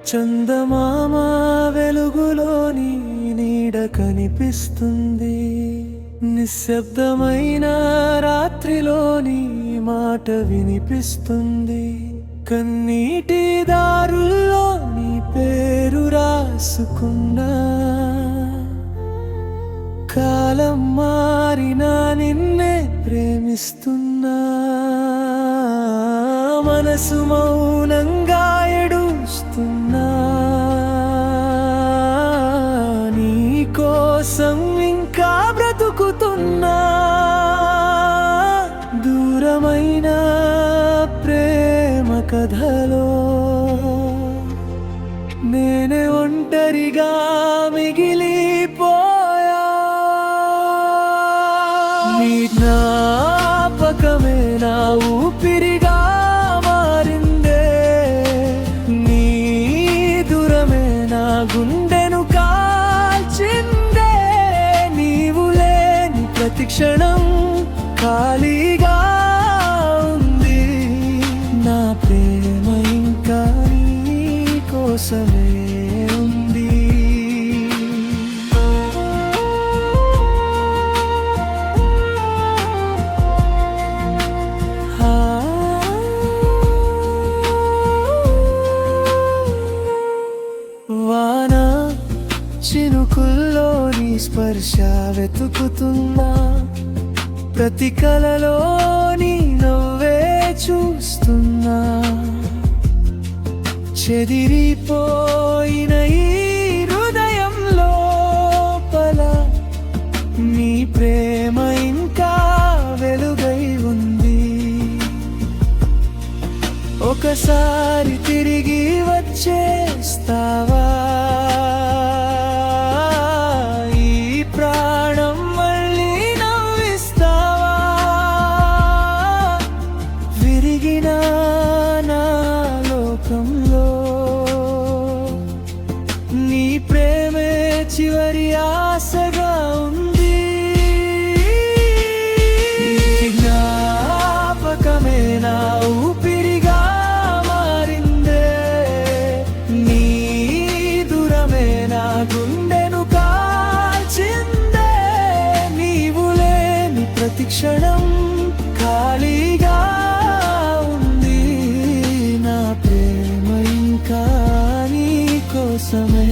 చందమామ వెలుగులోని నీడ కనిపిస్తుంది, నిశ్శబ్దమైన రాత్రిలోని మాట వినిపిస్తుంది. కన్నీటి దారుల్లో నీ పేరు రాసుకున్నా, కాలం మారినా నిన్నే ప్రేమిస్తున్నా. మనసు మౌనంగా ఏడుస్తున్నా, నీ కోసం ఇంకా బ్రతుకుతున్నా. దూరమైన ప్రేమ కథలో నేనే ఒంటరిగా మిగిలిపోయా. నీ జ్ఞాపకమే నా ఊపిరిగా మారిందే, నీ దూరమే నా గుండెను కాల్చిందే. నీవు లేని ప్రతి క్షణం ఖాళీగా ఉంది, నా ప్రేమ ఇంకా నీ కోసమే ఉంది. వాన చినుకుల్లో నీ స్పర్శ వెతుకుతున్నా, ప్రతి కలలో నీ నవ్వే చూస్తున్నా. చెదిరిపోయిన ఈ హృదయం లోపల నీ ప్రేమ ఇంకా వెలుగై ఉంది. ఒకసారి తిరిగి వచ్చేస్తావా? ఈ ప్రాణం మళ్ళీ నవ్విస్తావా? విరిగిన నా లోకంలో నీ ప్రేమే చివరి ఆశగా ఉంది. జ్ఞాపకమే నా ఊపిరిగా మారిందే, నీ దూరమే నా గుండెను కాల్చిందే. నీవు లేని ప్రతి క్షణం ఖాళీగా ఉంది, నా ప్రేమ ఇంకా నీ కోసమే.